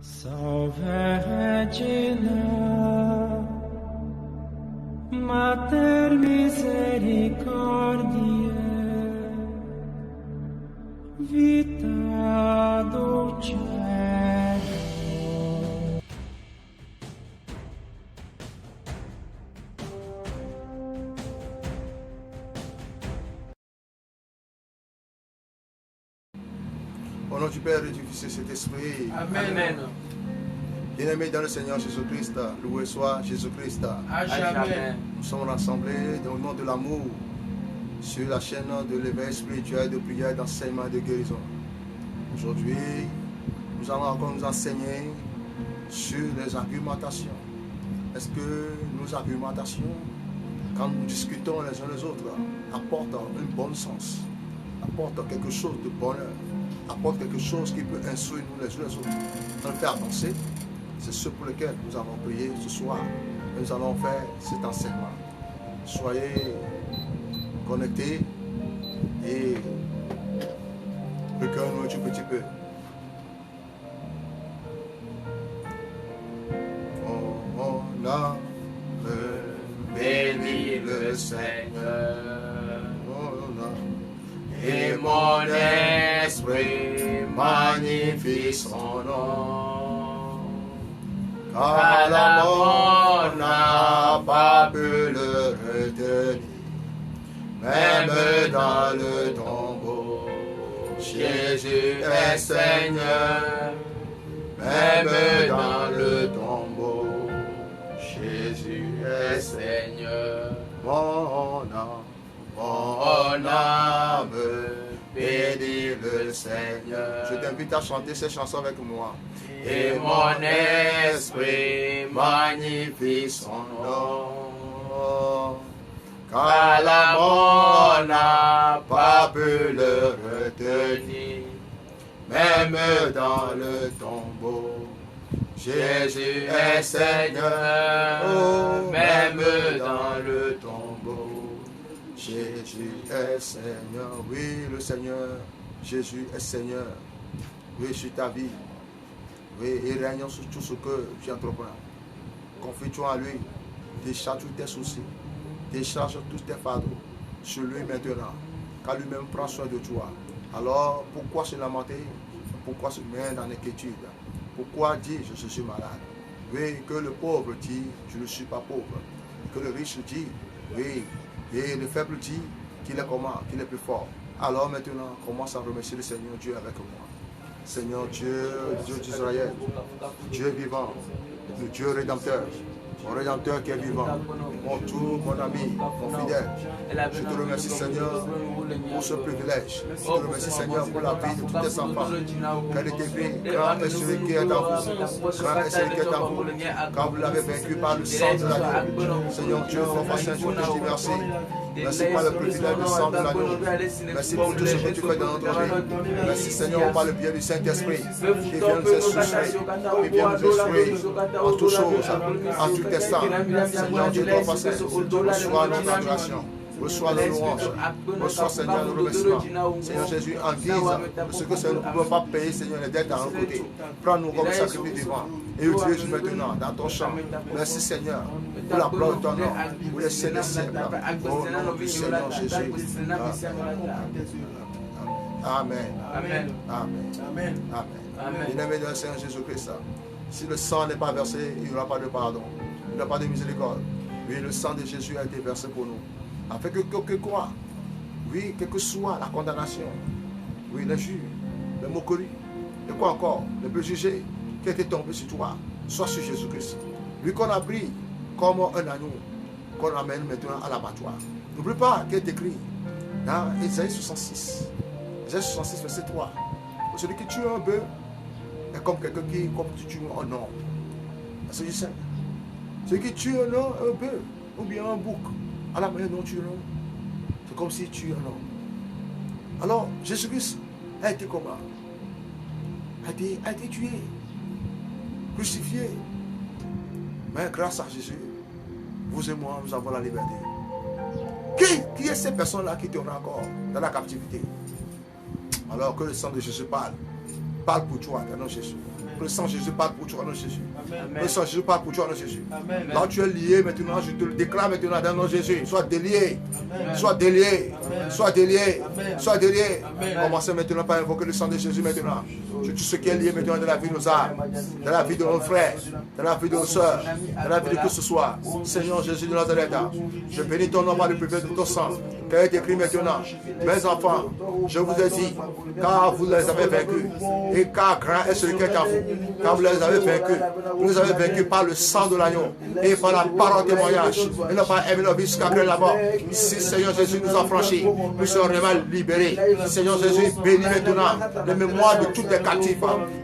Salve Regina, Mater Misericordiae, Vita Dulcedo. Au nom du Père et du Fils et du Saint-Esprit. Amen. Bien-aimés dans le Seigneur Jésus-Christ, loué soit Jésus-Christ. À jamais. Nous sommes rassemblés dans le nom de l'amour sur la chaîne de l'éveil spirituel, de prière, d'enseignement et de guérison. Aujourd'hui, nous allons encore nous enseigner sur les argumentations. Est-ce que nos argumentations, quand nous discutons les uns les autres, apportent un bon sens, apportent quelque chose de bonheur, apportent quelque chose qui peut instruire nous les uns les autres, nous faire avancer? C'est ce pour lequel nous allons prier ce soir. Nous allons faire cet enseignement. Soyez connectés et regardez-nous un tout petit peu. On a Bénis le Seigneur. Et mon esprit magnifie son nom. Car la mort n'a pas pu le retenir, même dans le tombeau. Jésus est Seigneur, même dans le tombeau. Jésus est Seigneur. Mon âme bénit le Seigneur. Je t'invite à chanter ces chansons avec moi. Et mon esprit magnifie son nom. Car la mort n'a pas pu le retenir, même dans le tombeau. Jésus est Seigneur, même dans le tombeau. Jésus est Seigneur, oui, le Seigneur. Jésus est Seigneur, oui, sur ta vie. Oui, et règne sur tout ce que tu entreprends. Confie-toi à lui, décharge tous tes soucis, décharge tous tes fardeaux sur lui maintenant, car lui-même prend soin de toi. Alors, pourquoi se lamenter? Pourquoi se mettre dans l'inquiétude? Pourquoi dire je suis malade? Oui, que le pauvre dit je ne suis pas pauvre. Que le riche dit oui, et le faible dit qu'il est comment? Qu'il est plus fort. Alors maintenant, commence à remercier le Seigneur Dieu avec moi. Seigneur Dieu, Dieu d'Israël, Dieu vivant, le Dieu rédempteur, mon rédempteur qui est vivant, mon tout, mon ami, mon fidèle. Je te remercie Seigneur pour ce privilège. Je te remercie Seigneur pour la vie de tous tes enfants. Quel est écrit, grand est celui qui est en vous, grand est celui qui est en vous, car vous l'avez vaincu par le sang de l'agneau. Seigneur Dieu, mon Père Saint, je te dis merci. Merci par le privilège du sang de l'agneau. Merci pour tout ce que tu fais dans notre vie. Merci Seigneur par le biais du Saint-Esprit qui vient nous instruire, qui vient nous instruire en toutes choses, en tout instant. Seigneur Dieu, mon Père Saint, reçois notre adoration. Reçois la louange, reçois Seigneur le remerciement. Seigneur Jésus, en guise de ce que nous ne pouvons pas payer, Seigneur, les dettes à un côté. Prends-nous comme sacrifice vivant et utilise maintenant dans ton champ. Merci Seigneur pour la gloire de ton nom, pour les siècles des siècles. Au nom du Seigneur Jésus. Amen. Amen. Amen. Amen. Bien-aimé dans le Seigneur Jésus-Christ, si le sang n'est pas versé, il n'y aura pas de pardon. Il n'y aura pas de miséricorde. Oui, le sang de Jésus a été versé pour nous. Afin que quoi? Oui, quelle que soit la condamnation, oui, l'injure, le moquerie, et quoi encore, le préjugé qui a été tombé sur toi, soit sur Jésus-Christ. Lui qu'on a pris comme un agneau, qu'on amène maintenant à l'abattoir. N'oublie pas qu'il est écrit dans Ésaïe 66. Ésaïe 66, verset 3. Celui qui tue un bœuf est comme quelqu'un qui tue un homme. C'est du simple. Celui qui tue un bœuf ou bien un bouc, à la manière dont tu es un homme, c'est comme si tu es un homme. Alors, Jésus-Christ a été comment? A été tué, crucifié. Mais grâce à Jésus, vous et moi, nous avons la liberté. Qui est ces personnes-là qui tournent encore dans la captivité? Alors que le sang de Jésus parle parle pour toi, dans le nom de Jésus. Que le sang de Jésus parle pour toi, dans le nom de Jésus. Amen. Que le sang de Jésus parle pour toi, dans le nom de Jésus. Amen. Là où tu es lié maintenant, je te le déclare maintenant dans le nom de Jésus. Sois délié. Amen. Sois délié. Amen. Sois délié. Amen. Sois délié. Amen. Commencez maintenant par invoquer le sang de Jésus maintenant. Sur tout ce qui est lié maintenant dans la vie de nos âmes, dans la vie de nos frères, dans la vie de nos soeurs, dans la vie de que ce soit. Seigneur Jésus de Nazareth, je bénis ton nom par le privé de ton sang. Qui a été écrit maintenant. Mes enfants, je vous ai dit, car vous les avez vaincus. Et car grand est celui qui est en vous. Car vous les avez vaincus. Vous les avez vaincus par le sang de l'agneau et par la parole témoignage. Et non pas aimer leur vie jusqu'à la mort. Si Seigneur Jésus nous a franchis, nous serons vraiment libérés. Seigneur Jésus, bénis maintenant les mémoires de toutes les captifs.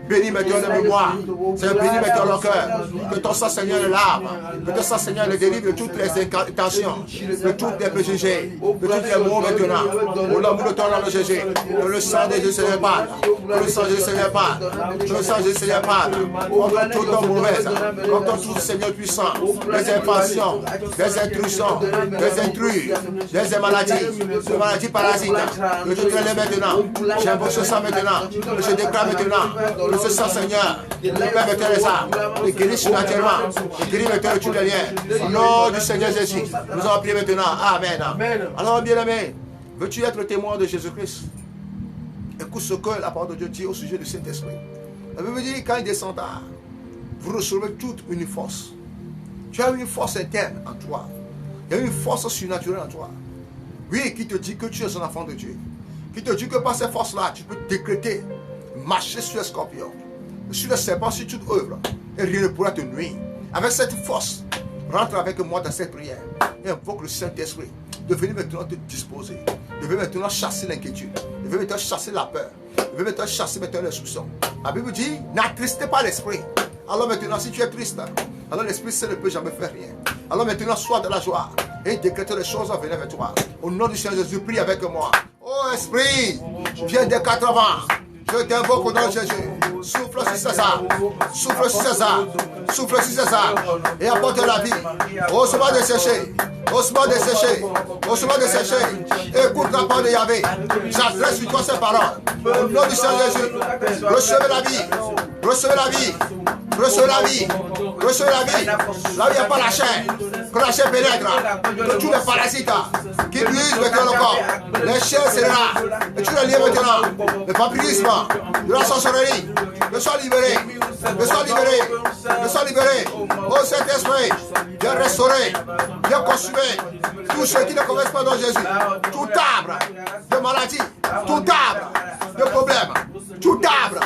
Bénis maintenant les mémoires. Seigneur, bénis maintenant leur cœur. Que ton sang, Seigneur, les lave. Que ton sang, Seigneur, les délivre de toutes les intentions, de toutes les préjugés, de tous les mots maintenant. Au nom de ton nom de Jésus. Que le sang de Jésus se répande. Que le sang de Jésus se répande. Que le sang de Jésus se répande. Contre toute homme mauvaise. Contre tout Seigneur puissant. Des impatients, des intrusions, des intrus, des maladies parasites. Que je te les maintenant. J'invoque ce sang maintenant. Que je déclare maintenant. Que ce sang, Seigneur, nous permet les âmes. Et guérit naturellement. Et guérit maintenant tous les liens. Au nom du Seigneur Jésus. Nous allons prier maintenant. Amen. Alors, bien-aimé, veux-tu être témoin de Jésus-Christ? Écoute ce que la parole de Dieu dit au sujet du Saint-Esprit. La Bible dit, quand il descendra, vous recevez toute une force. Tu as une force interne en toi. Il y a une force surnaturelle en toi. Oui, qui te dit que tu es un enfant de Dieu. Qui te dit que par ces forces-là, tu peux décréter, marcher sur les scorpions, sur les serpents, sur toute œuvre. Et rien ne pourra te nuire. Avec cette force, rentre avec moi dans cette prière. Et invoque le Saint-Esprit. De venir maintenant te disposer. De venir maintenant chasser l'inquiétude. De venir maintenant chasser la peur. De venir maintenant chasser maintenant les soupçons. La Bible dit, n'attristez pas l'esprit. Alors maintenant, si tu es triste, alors l'esprit seul ne peut jamais faire rien. Alors maintenant, sois de la joie. Et décrète les choses à venir avec toi. Au nom du Seigneur Jésus, prie avec moi. Oh esprit, viens des 4 vents. Je t'invoque au nom de Jésus. Souffle sur César. Souffle sur César. Souffle sur César. Et apporte la vie. Ose-moi de sécher. Ose-moi de sécher. Ose-moi de sécher. Écoute la parole de Yahvé. J'adresse sur toi ces paroles. Au nom du Seigneur Jésus. Recevez la vie. Recevez la vie. Recevez la vie. Recevez la vie. Là où il n'y a pas la chair. Que la chair pénètre. Que tous les parasites qui brisent maintenant le corps. Les chairs serrées. Et tu les liens maintenant. Le vampirisme. De la sorcellerie. Je sois libéré. Je sois libéré. Je sois libéré. Oh Saint-Esprit. Viens restaurer. Viens consumer. Tous ceux qui ne connaissent pas dans Jésus. Tout arbre de maladie. Tout arbre de problème. Tout arbre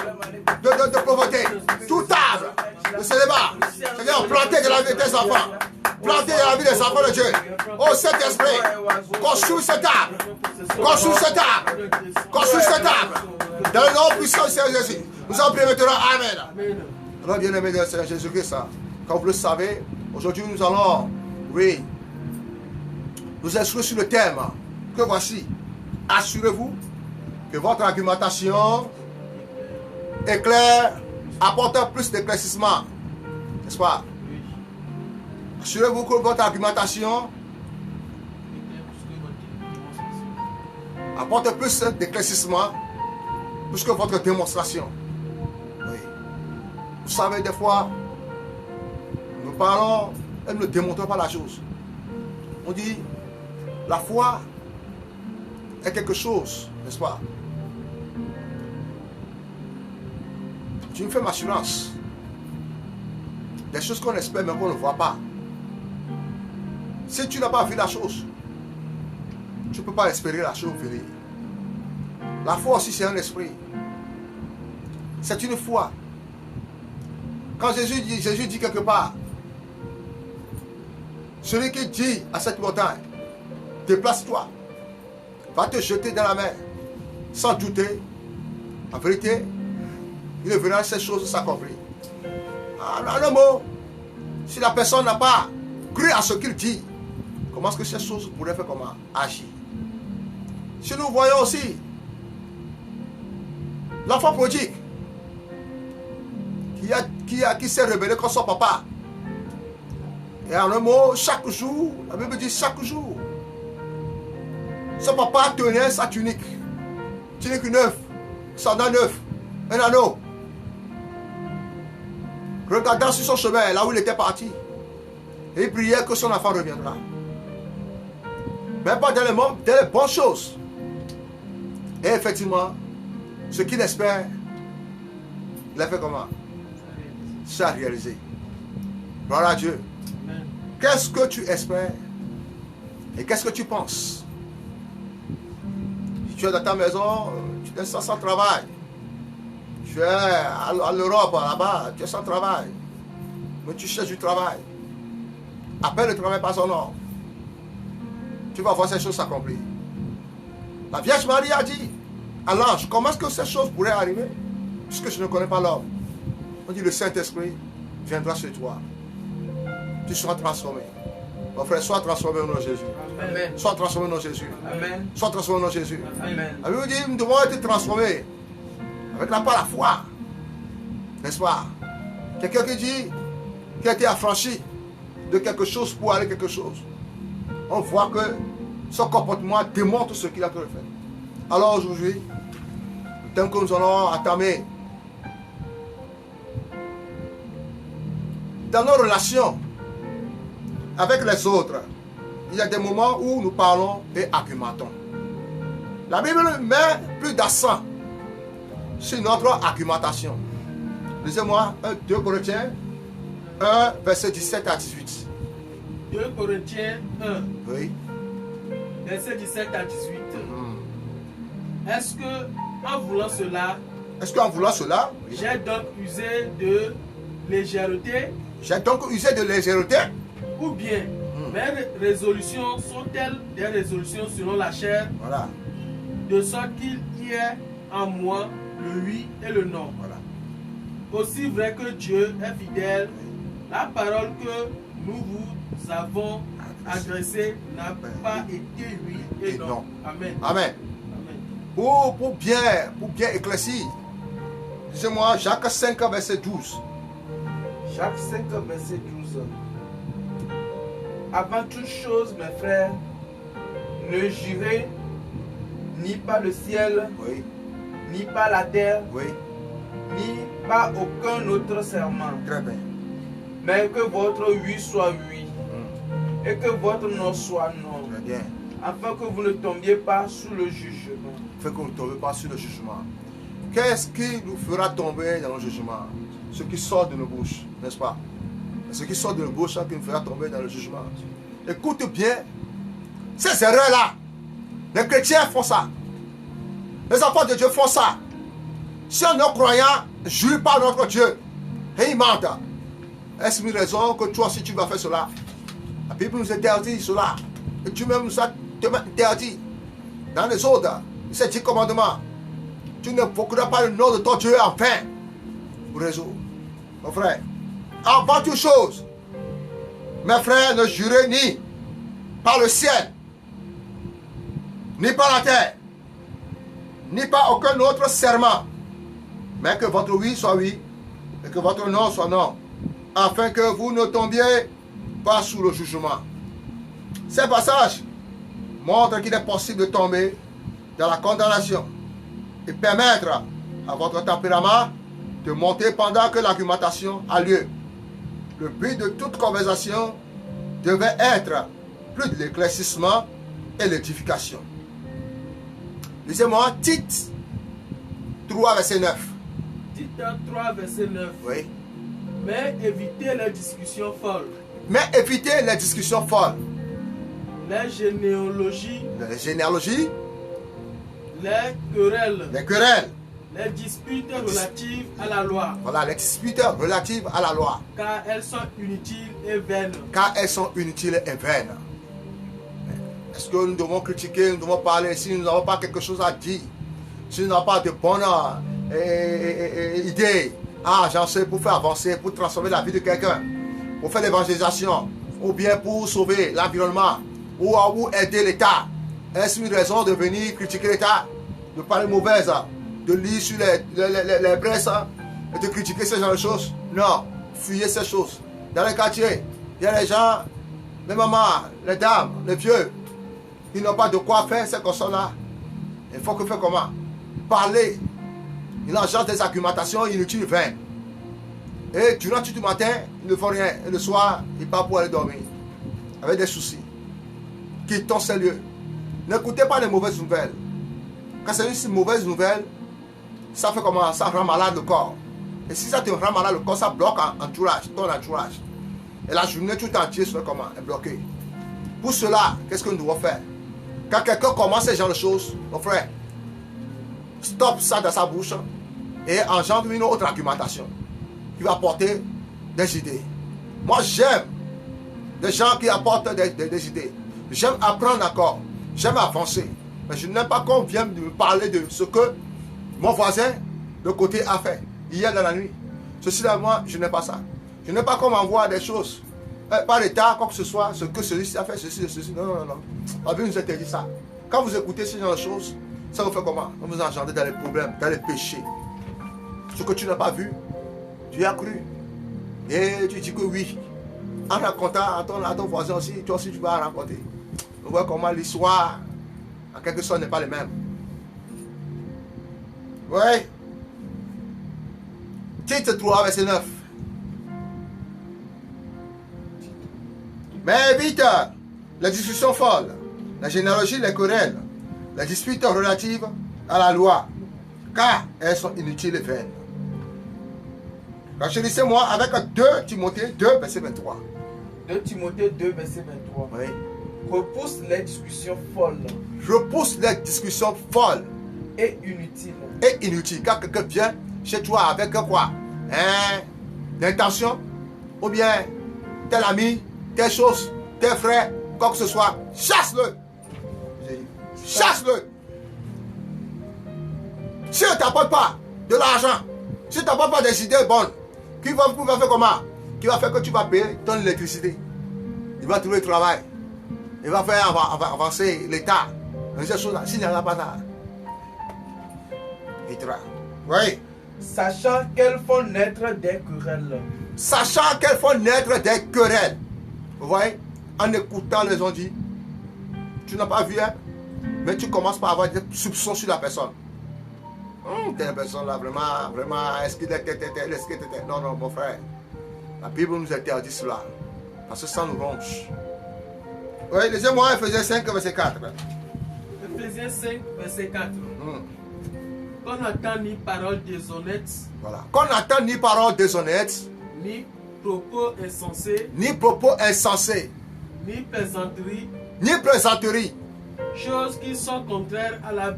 de pauvreté. Tout arbre de célibat. C'est-à-dire planter de la vie des enfants. Planter de la vie des enfants de Dieu. Oh Saint-Esprit. Construis cet arbre. Construis cet arbre. Construis cet arbre. Dans le nom puissant du Seigneur Jésus. Nous en prions maintenant. Amen. Alors bien aimé de Seigneur Jésus-Christ, comme vous le savez, aujourd'hui nous allons, oui, nous instruire sur le thème que voici. Assurez-vous que votre argumentation est claire, apporte plus d'éclaircissement. N'est-ce pas? Assurez-vous que votre argumentation apporte plus d'éclaircissement plus que votre démonstration. Oui. Vous savez, des fois, nous parlons et nous ne démontrons pas la chose. On dit, la foi est quelque chose, n'est-ce pas? Tu me fais ma assurance. Des choses qu'on espère mais qu'on ne voit pas. Si tu n'as pas vu la chose, tu ne peux pas espérer la chose venir. La foi aussi c'est un esprit. C'est une foi. Quand Jésus dit quelque part, celui qui dit à cette montagne, déplace-toi, va te jeter dans la mer, sans douter, en vérité, il verra ces choses s'accomplir. En un mot, si la personne n'a pas cru à ce qu'il dit, comment est-ce que ces choses pourraient faire comment agir? Si nous voyons aussi l'enfant prodigue qui s'est rebellé contre son papa. Et en un mot, chaque jour, la Bible dit chaque jour, son papa tenait sa tunique neuve, son neuf, un anneau, regardant sur son chemin, là où il était parti. Et il priait que son enfant reviendra. Même pas dans les bonnes choses. Et effectivement, ce qu'il espère, il a fait comment? Ça a réalisé. Gloire à Dieu. Qu'est-ce que tu espères? Et qu'est-ce que tu penses? Si tu es dans ta maison, tu es sans travail. Tu es à l'Europe, là-bas, tu es sans travail. Mais tu cherches du travail. Appelle le travail par son nom. Tu vas voir ces choses s'accomplir. La Vierge Marie a dit à l'ange, comment est-ce que ces choses pourraient arriver? Puisque je ne connais pas l'homme. On dit, le Saint-Esprit viendra sur toi. Tu seras transformé. Mon frère, sois transformé au nom de Jésus. Amen. Sois transformé au nom de Jésus. Amen. Sois transformé au nom de Jésus. Amen. La Bible dit, nous devons être transformés avec la foi. N'est-ce pas? Quelqu'un qui dit qu'il a été affranchi de quelque chose pour aller quelque chose. On voit que son comportement démontre ce qu'il a fait. Alors aujourd'hui, le temps que nous allons entamer dans nos relations avec les autres, il y a des moments où nous parlons et argumentons. La Bible met plus d'accent sur notre argumentation. Lisez-moi 2 Corinthiens 1, verset 17 à 18. 2 Corinthiens 1, Oui. verset 17 à 18. Est-ce que, en voulant cela, Est-ce qu'en voulant cela, j'ai donc usé de légèreté, j'ai donc usé de légèreté? ou bien mes résolutions sont-elles des résolutions selon la chair, Voilà. de sorte qu'il y ait en moi le oui et le non? Voilà. Aussi vrai que Dieu est fidèle, la parole que nous vous avons adressée n'a pas été oui et non. Amen. Amen. Amen. Pour bien éclaircir, disez-moi Jacques 5, verset 12. Jacques 5, verset 12. Avant toute chose, mes frères, ne jurez ni par le ciel, Oui, ni par la terre, oui, ni par aucun autre serment, très bien. mais que votre oui soit oui, et que votre non soit non, Très bien. afin que vous ne tombiez pas sous le jugement. Fait qu'on ne tombe pas sur le jugement. Qu'est-ce qui nous fera tomber dans le jugement? Ce qui sort de nos bouches, n'est-ce pas? Ce qui sort de nos bouches, qui nous fera tomber dans le jugement. Écoute bien, ces erreurs-là, les chrétiens font ça. Les enfants de Dieu font ça. Si un non-croyant jure par notre Dieu et il mente, est-ce une raison que toi aussi tu vas faire cela? La Bible nous interdit cela. Et Dieu même nous a interdit. Dans les autres, ces 10 commandements, tu ne invoqueras pas le nom de ton Dieu en vain pour résoudre. Mon frère, avant toute chose, mes frères, ne jurez ni par le ciel, ni par la terre, ni par aucun autre serment, mais que votre oui soit oui, et que votre non soit non, afin que vous ne tombiez pas sous le jugement. Ces passages montrent qu'il est possible de tomber dans la condamnation et permettre à votre tempérament de monter pendant que l'argumentation a lieu. Le but de toute conversation devait être plus de l'éclaircissement et l'édification. Lisez-moi Tite 3, verset 9. Tite 3, verset 9. Oui. Mais évitez les discussions folles, Mais évitez les discussions folles, les généalogies, les généalogies, les querelles, les querelles, les disputes relatives à la loi, voilà, les disputes relatives à la loi, car elles sont inutiles et vaines. car elles sont inutiles et vaines. Est-ce que nous devons critiquer, nous devons parler si nous n'avons pas quelque chose à dire, si nous n'avons pas de bonnes idées à agencer pour faire avancer, pour transformer la vie de quelqu'un, pour faire l'évangélisation, ou bien pour sauver l'environnement, ou aider l'État? Est-ce une raison de venir critiquer l'État, de parler mauvaise, de lire sur les presses et de critiquer ce genre de choses? Non, fuyez ces choses. Dans les quartiers, il y a les gens, les mamans, les dames, les vieux, qui n'ont pas de quoi faire ces personnes-là. Il faut que faire comment? Parler. Il engendre des argumentations inutiles, vaines. Et durant tout le matin, ils ne font rien. Et le soir, ils partent pour aller dormir. Avec des soucis. Quittons ces lieux. N'écoutez pas les mauvaises nouvelles. Quand c'est une mauvaise nouvelle, ça fait comment? Ça rend malade le corps. Et si ça te rend malade le corps, ça bloque ton entourage. Et la journée tout entière sera comment? Est bloquée. Pour cela, qu'est-ce que nous devons faire? Quand quelqu'un commence ce genre de choses, mon frère, stop ça dans sa bouche et engendre une autre argumentation qui va apporter des idées. Moi, j'aime des gens qui apportent des idées. J'aime apprendre encore. J'aime avancer. Mais je n'aime pas qu'on vienne me parler de ce que mon voisin de côté a fait hier dans la nuit. Ceci là, moi, je n'aime pas ça. Je n'aime pas qu'on m'envoie des choses par l'état, quoi que ce soit, ce que celui-ci a fait, ceci. Non. La Bible nous interdit ça. Quand vous écoutez ce genre de choses, ça vous fait comment? Vous vous engendrez dans les problèmes, dans les péchés. Ce que tu n'as pas vu, tu y as cru. Et tu dis que oui. En racontant à ton voisin aussi, toi aussi tu vas raconter. On voit comment l'histoire, en quelque sorte, n'est pas la même. Oui. Titre 3, verset 9. Mais évite les discussions folles, la généalogie, les querelles, les disputes relatives à la loi, car elles sont inutiles et vaines. Rachérissez-moi avec 2 Timothée 2, verset 23. 2 Timothée 2, verset 23. Oui. Repousse les discussions folles. Repousse les discussions folles. Et inutiles. Et inutiles. Quand quelqu'un vient chez toi avec quoi? L'intention, ou bien tel ami, telle chose, tel frère, quoi que ce soit, chasse-le. Chasse-le. Si ne t'apporte pas de l'argent, si ne t'apporte pas des idées bonnes, qui va faire comment? Qui va faire que tu vas payer ton électricité. Il va trouver le travail. Il va faire avancer l'État. S'il n'y en a pas ça, il travaille. Oui. Sachant qu'elles font naître des querelles. Sachant qu'elles font naître des querelles. Vous voyez? En écoutant les gens dire, tu n'as pas vu, hein? Mais tu commences par avoir des soupçons sur la personne. Telle personne là, vraiment, est-ce qu'il est, non, mon frère. La Bible nous interdit cela. Parce que ça nous ronge. Oui, lisez-moi Ephésiens 5, verset 4. Ephésiens 5, verset 4. Qu'on n'entend ni parole déshonnête. Voilà. Qu'on n'entend ni parole déshonnête. Ni propos insensés. Ni propos insensés. Ni plaisanterie. Ni plaisanterie. Choses qui sont contraires à la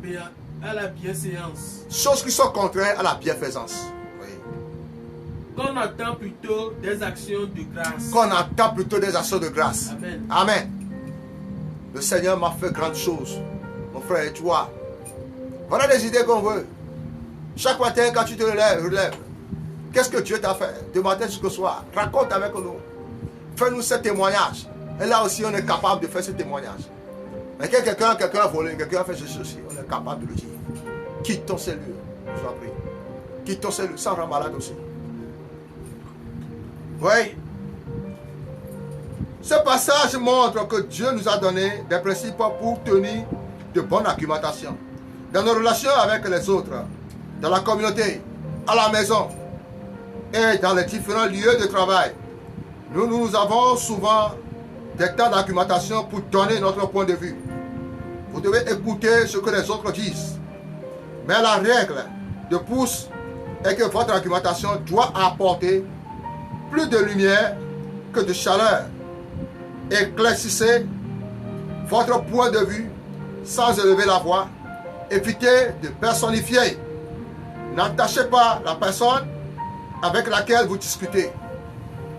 bienséance. Choses qui sont contraires à la bienfaisance. Oui. Qu'on entend plutôt des actions de grâce. Qu'on entend plutôt des actions de grâce. Amen. Amen. Le Seigneur m'a fait grandes choses. Mon frère, tu vois. Voilà des idées qu'on veut. Chaque matin, quand tu te relèves. Qu'est-ce que Dieu t'a fait? De matin jusqu'au soir. Raconte avec nous. Fais-nous ce témoignage. Et là aussi, on est capable de faire ce témoignage. Mais quand quelqu'un a volé, quelqu'un a fait ceci, on est capable de le dire. Quittons ces lieux, je vous en prie. Quittons ces lieux, ça rend malade aussi. Oui. Ce passage montre que Dieu nous a donné des principes pour tenir de bonnes argumentations. Dans nos relations avec les autres, dans la communauté, à la maison et dans les différents lieux de travail. Nous avons souvent des temps d'argumentation pour donner notre point de vue. Vous devez écouter ce que les autres disent. Mais la règle de pouce est que votre argumentation doit apporter plus de lumière que de chaleur. Éclaircissez votre point de vue sans élever la voix. Évitez de personnifier. N'attachez pas la personne avec laquelle vous discutez.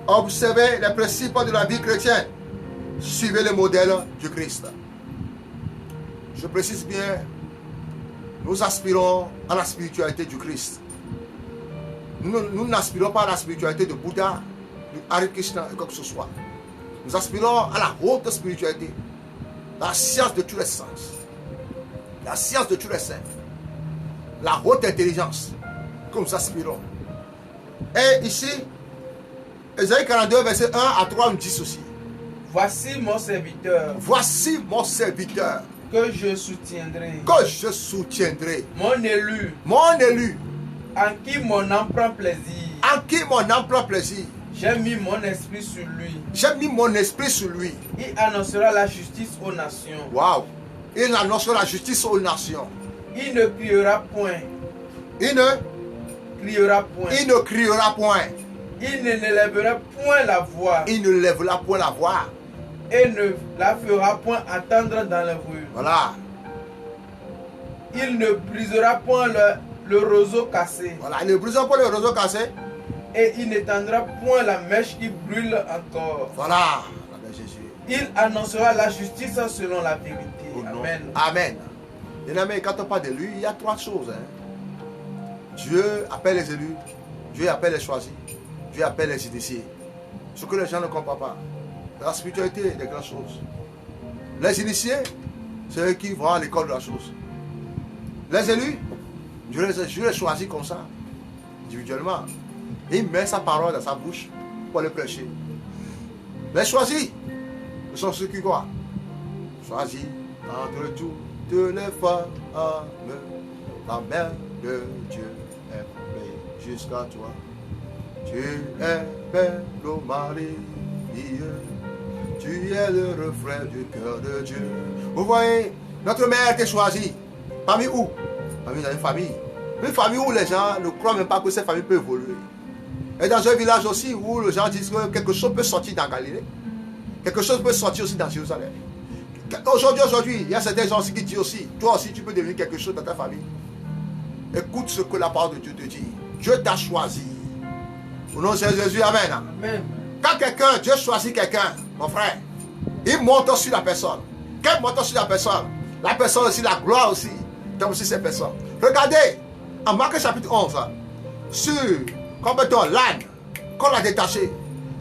Observez les principes de la vie chrétienne. Suivez le modèle du Christ. Je précise bien, nous aspirons à la spiritualité du Christ. Nous n'aspirons pas à la spiritualité de Bouddha, de Hare Krishna et quoi que ce soit. Nous aspirons à la haute spiritualité, la science de tous les sens, la science de tous les saints, la haute intelligence que nous aspirons. Et ici, Ésaïe 42, verset 1 à 3 nous dit ceci. Voici mon serviteur. Voici mon serviteur. Que je soutiendrai. Que je soutiendrai. Mon élu. Mon élu. En qui mon âme prend plaisir. En qui mon âme prend plaisir. J'ai mis mon esprit sur lui. J'ai mis mon esprit sur lui. Il annoncera la justice aux nations. Waouh. Il annoncera la justice aux nations. Il ne criera point. Il ne Criera point. Il ne criera point. Il ne lèvera point la voix. Il ne lèvera point la voix. Et ne la fera point attendre dans les rues. Voilà. Il ne brisera point le roseau cassé. Voilà. Il ne brisera point le roseau cassé. Et il n'éteindra point la mèche qui brûle encore. Voilà. Jésus. Il annoncera la justice selon la vérité. Amen. Amen. Bien-aimé, quand on parle de lui, il y a trois choses. Dieu appelle les élus. Dieu appelle les choisis. Dieu appelle les initiés. Ce que les gens ne comprennent pas. La spiritualité des grandes choses. Les initiés, c'est eux qui vont à l'école de la chose. Les élus, Dieu les choisit comme ça, individuellement. Il met sa parole dans sa bouche pour les prêcher. Les choisis, ce sont ceux qui croient. Choisis entre toutes les femmes, la mère de Dieu est payée jusqu'à toi. Tu es belle au Marie, tu es le reflet du cœur de Dieu. Vous voyez, notre mère a été choisie. Parmi où? Parmi dans une famille. Une famille où les gens ne croient même pas que cette famille peut évoluer. Et dans un village aussi où les gens disent que quelque chose peut sortir dans Galilée. Quelque chose peut sortir aussi dans Jérusalem. Aujourd'hui, il y a certains gens aussi qui disent aussi, toi aussi tu peux devenir quelque chose dans ta famille. Écoute ce que la parole de Dieu te dit. Dieu t'a choisi. Au nom de Jésus, amen. Amen. Quand quelqu'un, Dieu choisit quelqu'un, mon frère, il monte sur la personne. Quand il monte sur la personne aussi, la gloire aussi, tombe aussi cette personne. Regardez, en Marc chapitre 11, sur, comme mettons, l'âne, qu'on l'a détaché.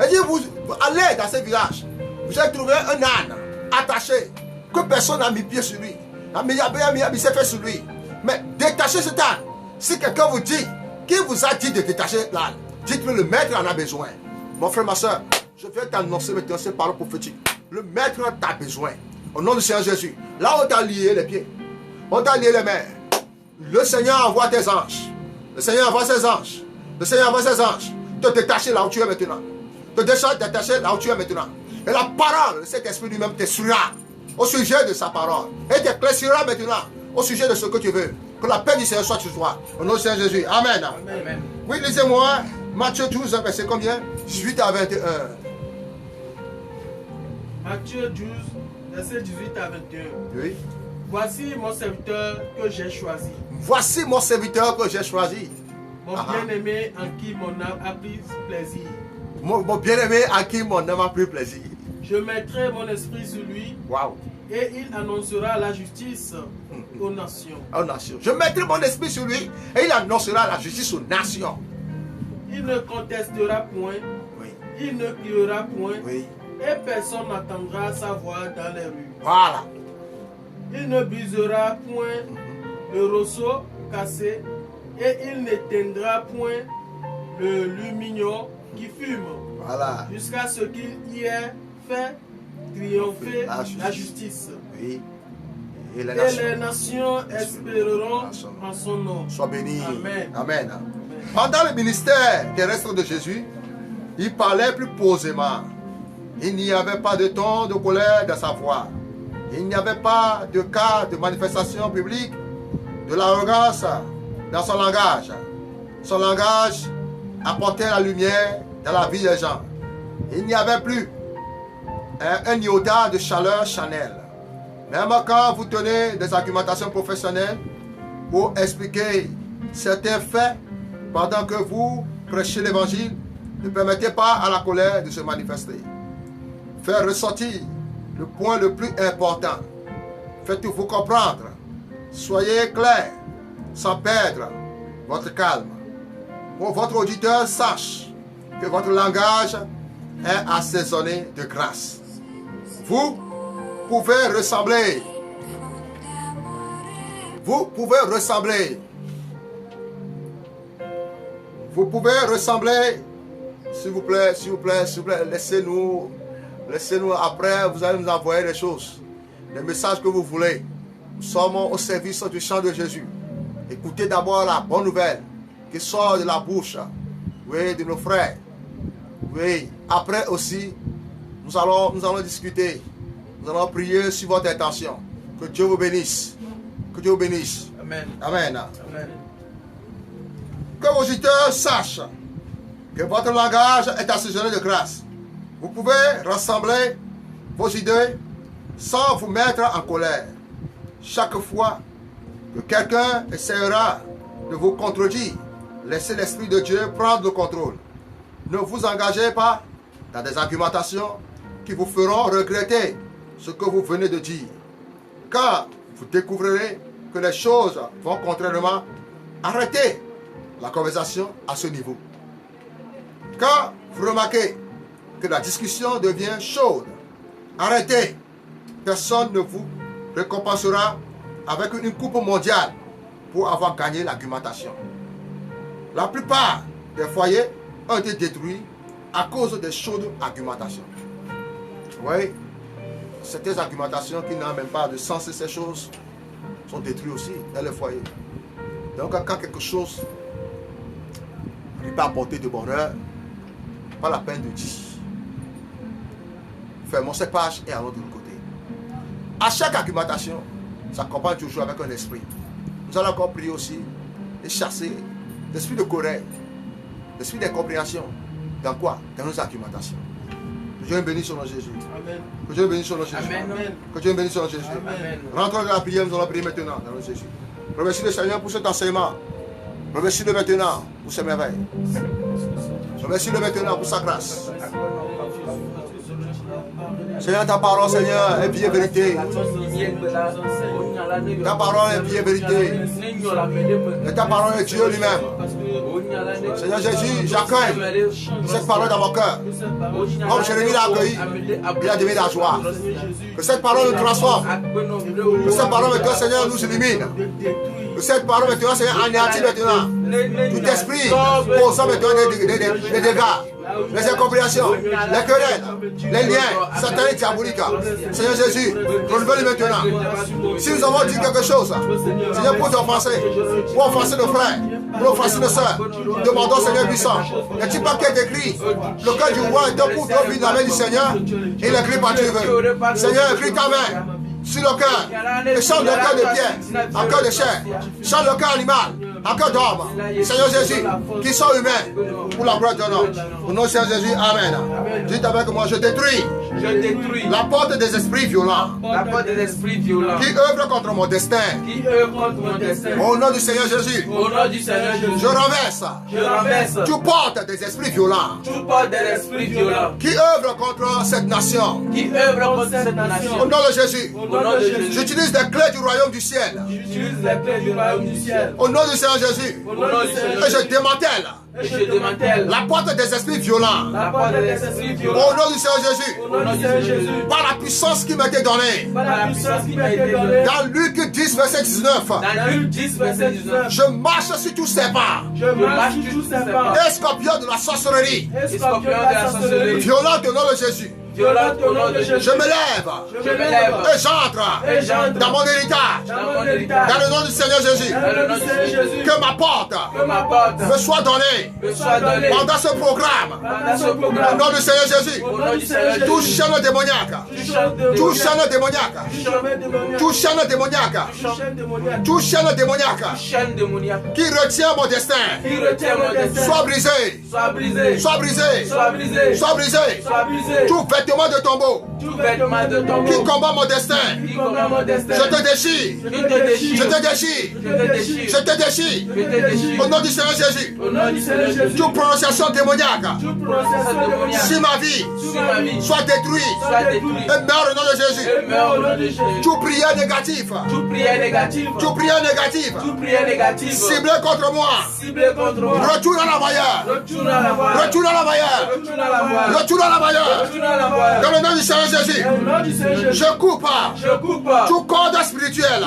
Il dit, vous allez dans ce village, vous allez trouver un âne attaché, que personne n'a mis pied sur lui. Il s'est fait sur lui. Mais détachez cet âne. Si quelqu'un vous dit, qui vous a dit de détacher l'âne, dites-le, le maître en a besoin. Mon frère, ma soeur, je viens t'annoncer maintenant ces paroles prophétiques. Le maître en a besoin. Au nom du Seigneur Jésus. Là où on t'a lié les pieds, on t'a lié les mains. Le Seigneur envoie tes anges. Le Seigneur envoie ses anges. Le Seigneur envoie ses anges. Te détacher là où tu es maintenant. Te détacher là où tu es maintenant. Et la parole, cet esprit lui-même t'instruira au sujet de sa parole. Et t'éclaircira maintenant au sujet de ce que tu veux. Que la paix du Seigneur soit sur toi. Au nom du Seigneur Jésus. Amen. Amen. Oui, lisez-moi. Matthieu 12, verset combien? 18 à 21. Matthieu 12, verset 18 à 21. Oui. Voici mon serviteur que j'ai choisi. Voici mon serviteur que j'ai choisi. Mon bien-aimé en qui mon âme a pris plaisir. Mon bien-aimé à qui mon âme a pris plaisir. Je mettrai mon esprit sur lui. Waouh. Et il annoncera la justice aux nations. Aux nations. Je mettrai mon esprit sur lui et il annoncera la justice aux nations. Il ne contestera point. Oui. Il ne criera point. Oui. Et personne n'entendra sa voix dans les rues. Voilà. Il ne brisera point le roseau cassé. Et il n'éteindra point le lumignon qui fume. Voilà. Jusqu'à ce qu'il y ait fait triompher la justice. Oui. Et les nations espéreront en son nom. Sois béni. Amen. Amen. Pendant le ministère terrestre de Jésus, il parlait plus posément. Il n'y avait pas de ton de colère dans sa voix. Il n'y avait pas de cas de manifestation publique de l'arrogance dans son langage. Son langage apportait la lumière dans la vie des gens. Il n'y avait plus un iota de chaleur charnelle. Même quand vous tenez des argumentations professionnelles pour expliquer certains faits pendant que vous prêchez l'évangile, ne permettez pas à la colère de se manifester. Faites ressortir le point le plus important. Faites-vous comprendre. Soyez clair, sans perdre votre calme. Pour que votre auditeur sache que votre langage est assaisonné de grâce. Vous pouvez ressembler. Vous pouvez ressembler. Vous pouvez ressembler. S'il vous plaît, s'il vous plaît, s'il vous plaît, laissez-nous après, vous allez nous envoyer les choses, les messages que vous voulez. Nous sommes au service du chant de Jésus. Écoutez d'abord la bonne nouvelle qui sort de la bouche, Oui, de nos frères. Oui, après aussi, nous allons discuter. Nous allons prier sur votre intention. Que Dieu vous bénisse. Que Dieu vous bénisse. Amen. Amen. Amen. Que vos auditeurs sachent que votre langage est assaisonné de grâce. Vous pouvez rassembler vos idées sans vous mettre en colère. Chaque fois que quelqu'un essaiera de vous contredire, laissez l'Esprit de Dieu prendre le contrôle. Ne vous engagez pas dans des argumentations qui vous feront regretter ce que vous venez de dire. Car vous découvrirez que les choses vont contrairement. Arrêtez la conversation à ce niveau. Quand vous remarquez que la discussion devient chaude, arrêtez. Personne ne vous récompensera avec une coupe mondiale pour avoir gagné l'argumentation. La plupart des foyers ont été détruits à cause des chaudes argumentations. Oui, certaines argumentations qui n'ont même pas de sens et ces choses sont détruites aussi dans les foyers. Donc quand quelque chose ne peut pas apporter de bonheur, pas la peine de dire. Fermons ces pages et allons de l'autre côté. À chaque argumentation, ça accompagne toujours avec un esprit. Nous allons encore prier aussi et chasser l'esprit de colère, l'esprit d'incompréhension. Dans quoi? Dans nos argumentations. Que Dieu bénisse sur nom de Jésus. Amen. Que Dieu bénisse sur nom de Jésus. Amen. Que Dieu bénisse sur nom de Jésus. Amen. Rentrons dans la prière, nous allons prier maintenant dans le nom de Jésus. Remercie le Seigneur pour cet enseignement. Remercie-le maintenant pour ses merveilles. Remercie-le maintenant pour sa grâce. Seigneur, ta parole, Seigneur, est vie et vérité. Ta parole est vie et vérité. Et ta parole est Dieu lui-même. Seigneur Jésus, j'accueille cette parole dans mon cœur. Comme Jérémie l'a accueilli, il a donné la joie. Que cette parole nous transforme. Que cette parole maintenant, Seigneur, nous illumine. Que cette parole maintenant, Seigneur, anéantit maintenant tout esprit causant maintenant des dégâts, les incompréhensions, les querelles, les liens sataniques diaboliques. Seigneur Jésus, renouvelle maintenant. Si nous avons dit quelque chose, Seigneur, pour t'offenser, pour offenser nos frères, pour offenser nos soeurs, demandons, Seigneur puissant, n'est-il pas qu'il est écrit, le cœur du roi est un pour toi, la main du Seigneur, et il écrit par Dieu veut. Seigneur, écris ta main sur le cœur, et change le cœur de pierre en cœur de chair, change le cœur animal en cœur d'homme. Seigneur Jésus, qui sont humains pour la gloire de ton nom. Au nom de Seigneur Jésus, Amen. Dites avec moi, je détruis la porte des esprits violents qui œuvrent contre mon destin. Au nom du Seigneur Jésus, je renverse toute porte des esprits violents qui œuvrent contre cette nation. Au nom de Jésus, j'utilise les clés du royaume du ciel. Au nom du Seigneur Jésus, et je démantèle la porte des esprits violents. Au nom du Seigneur Jésus, par la puissance qui m'a été donnée. Dans Luc 10, verset 19, je marche sur tous ces pas. Et scorpion de la sorcellerie. Violente au nom de Jésus. Je me lève et j'entre dans mon héritage. Dans le nom du Seigneur Jésus. Que ma porte me soit donnée pendant ce programme. Au nom du Seigneur Jésus. Tout chaîne démoniaque. Tout chaîne démoniaque. Tout chaîne démoniaque. Tout chaîne démoniaque. Qui retient mon destin. Soit brisé. Soit brisé. Soit brisé. Tout vêtement de tombeau qui combat mon destin. Je te déchire. Je te déchire. Je te déchire. Au nom du Seigneur Jésus. Toute prononciation démoniaque sur ma vie soit détruite et meurt au nom de Jésus. Toute prière négative. Toute prière négative ciblée contre moi. Retourne à la vailleur. Retourne à la vailleur. Retourne à la vailleur. Dans le nom du Seigneur Jésus, je coupe tout code spirituel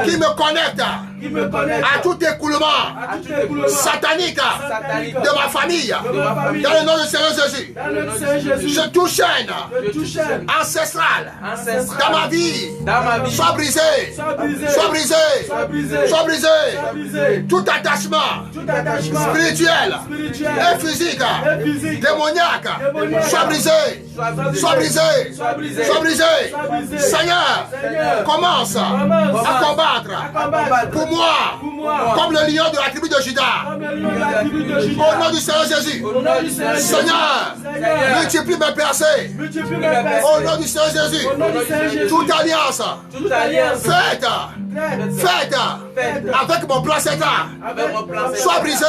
qui me connecte qui me connecte à tout écoulement à tout écoulement satanique satanique de ma famille. de ma famille. Dans le nom du Seigneur Jésus. Dans le nom du Seigneur Jésus, Je touche je touche ancestral ancestral dans ma vie. dans ma vie. Sois brisé. Sois brisé. Sois brisé. Sois brisé. Sois brisé. Sois brisé. Tout attachement Tout attachement spirituel spirituel et physique, et physique démoniaque, démoniaque, sois brisé. soit brisé. Sois brisé. Sois brisé. Sois brisé. Sois brisé. Seigneur, Seigneur, commence à combattre à combattre pour moi pour moi comme le lion de la tribu de Juda. comme le lion de la tribu de Juda. Au nom du Seigneur Jésus. Au nom du Seigneur Jésus. Seigneur, Seigneur, multiplie mes percées. multiplie mes percées. Au nom du Seigneur Jésus. Au nom du Seigneur Jésus. Toute alliance Toute alliance faite faite avec mon placenta avec mon plan soit brisée.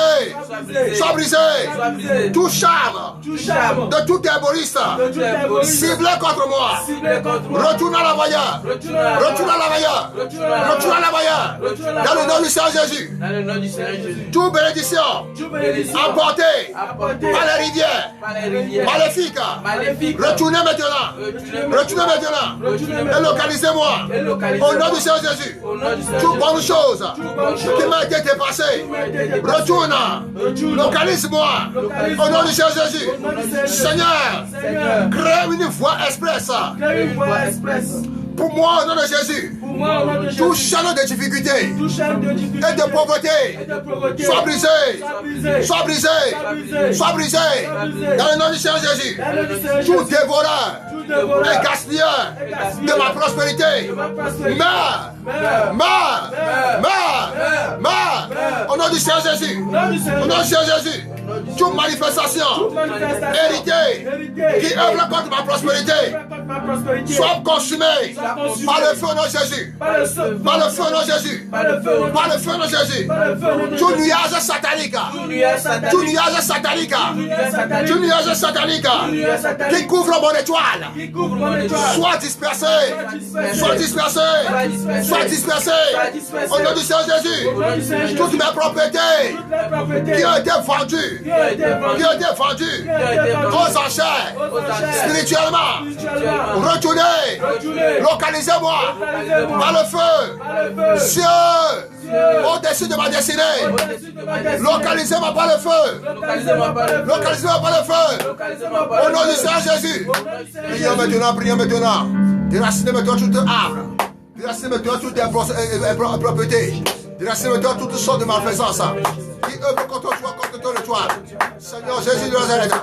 Soit brisée. Soit brisé. Tout charme Tout charme de tout herboriste de tout égoïsme ciblé contre moi. ciblé contre moi. Retourne à la voyeur. Retourne à la Retourne à la voyeur. Retourne à la Retourne à la voyeur. Retourne à la Dans le nom du Seigneur Jésus. Dans le nom du Seigneur Jésus. Toute bénédiction Toute bénédiction emportée apportée par les rivières par les rivières maléfiques. maléfiques. Retournez maintenant. Retournez maintenant. Et localisez-moi. Et localisez Au nom du Seigneur Jésus. Au nom du Seigneur Toute Jésus. bonne chose bonne chose qui m'a été dépassée. Retourne. Localise-moi. Au nom du Seigneur Jésus. Au nom du Seigneur Jésus. Seigneur, Seigneur, crée une voie express crée une voie express pour moi au nom de Jésus. pour moi au nom de Tout Jésus. chaîne de difficulté Tout chaîne de difficulté et de pauvreté et de pauvreté soit brisé. soit brisé. Sois brisé. brisé. Sois brisé. brisé. Dans le nom du Seigneur Jésus. Dans le nom du Seigneur Tout Jésus. dévoreur Tout dévoreur et gaspilleur et gaspilleur de ma prospérité. de ma prospérité. Meurs. Meurs. Meurs. Meurs. Meurs. Meurs. Meurs. Meurs. Au nom du Seigneur Jésus. Au nom du Seigneur Au nom du Jésus. Seigneur Jésus. Toute manifestation Toute manifestation héritée héritée qui œuvre contre ma prospérité contre ma prospérité soit consumée soit consumée par le feu au nom de Jésus. par le feu Par le feu au nom de Jésus. par le feu Par le feu au nom de Jésus. par le feu au nom de Tout Jésus. nuage satanique. Tout nuage satanique. Tout nuage satanique. nuage satanique. Tout nuage satanique nuage satanique. qui couvre mon étoile. Qui couvre mon étoile. Soit dispersé. Soit dispersé. Soit dispersé. Au nom du Seigneur Jésus. Au nom du Seigneur Jésus. Toutes mes propriétés Toutes les propriétés qui ont été vendues. qui ont été vendues. Qui ont été vendues aux enchères. Aux enchères. Spirituellement. Spirituellement. Retournez. Retournez. Localisez-moi. Localisez-moi. Par le feu. Par le feu. Cieux. Au-dessus de ma destinée. Au-dessus de ma destinée. Localisez-moi par le feu. Localisez-moi par le feu. Localisez-moi par le feu. Localisez-moi par Au le nom du feu. Seigneur Jésus. Au nom du Seigneur Prions Jésus. maintenant, prions maintenant. Déracinez maintenant toute arbre. Déracinez maintenant toute propriété. Déracinez maintenant toutes sortes de malfaisance qui œuvrent contre toi, contre ton étoile. Seigneur Jésus de Nazareth,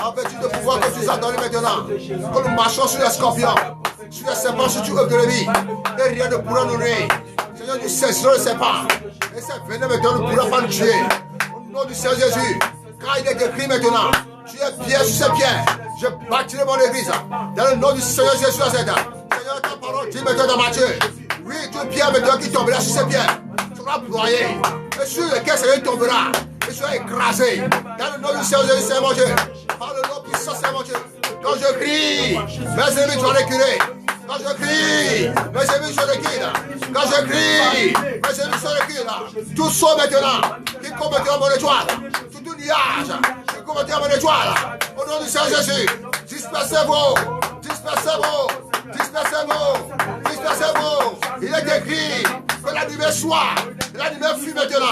en vertu de pouvoir que tu nous as donné maintenant, que nous marchons sur les scorpions, sur les serpents, sur tout œuvre de la vie, et rien ne pourra nous nuire. Seigneur, nous cesserons les serpents, et ces venins maintenant ne pourront pas nous tuer. Au nom du Seigneur Jésus, car il est écrit maintenant, tu es pierre sur ces pierres, je bâtirai mon église, dans le nom du Seigneur Jésus de Nazareth. Seigneur, ta parole dit maintenant dans Matthieu, oui, toute pierre maintenant qui tombera sur ces pierres sera broyée, et sur lequel Seigneur tombera, et sera écrasé. Dans le nom du Seigneur Jésus, c'est mon Dieu. Par le nom puissant, c'est mon Dieu. Quand je crie, mes ennemis sont reculés. Quand je crie, mes ennemis sont reculés. Quand je crie, mes ennemis sont reculés. Tout saut maintenant, qui commettra mon étoile. Tout nuage, qui commettra mon étoile. Au nom du Seigneur Jésus, dispersez-vous, dispersez-vous, dispersez-vous, dispersez-vous. Il est écrit que la lumière soit, la lumière fuit maintenant.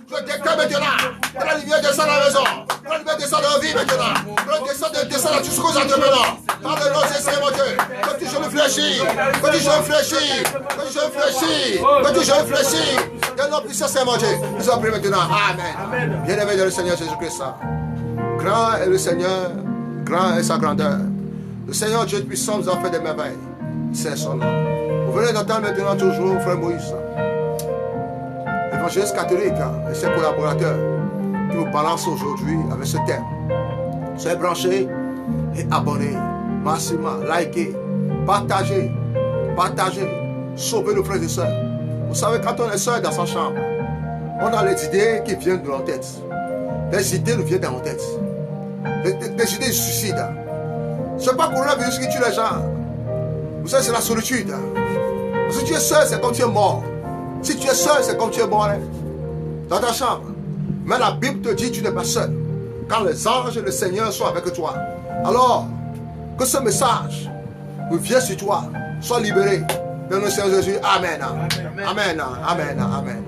Je déclare maintenant que la lumière descend dans la maison, que la lumière descend dans la vie maintenant, que la descend dans tout ce que vous entreprenons. Par le nom de Jésus, mon Dieu, que tu je fléchis, que tu je fléchis, que tu je fléchis, que tu je fléchis. Dans le nom puissant, c'est mon Dieu. Nous en prions maintenant. Amen. Bien-aimé dans le Seigneur Jésus-Christ. Grand est le Seigneur, grand est sa grandeur. Le Seigneur Dieu puissant nous a fait des merveilles. C'est son nom. Vous venez d'entendre maintenant toujours frère Moïse, évangéliste catholique et ses collaborateurs qui nous balancent aujourd'hui avec ce thème. Soyez branchés et abonnés, massivement, likez, partagez, sauvez nos frères et sœurs. Vous savez, quand on est seul dans sa chambre, on a les idées qui viennent de notre tête. Les idées nous viennent dans notre tête. Les idées du suicide. Ce n'est pas coronavirus qui tue les gens. Vous savez, c'est la solitude. Si tu es seul, c'est comme tu es mort. Si tu es seul, c'est comme tu es mort dans ta chambre. Mais la Bible te dit que tu n'es pas seul. Quand les anges et le Seigneur sont avec toi, alors que ce message nous vient sur toi, sois libéré. Dans le Seigneur Jésus. Amen. Amen. Amen. Amen. Amen.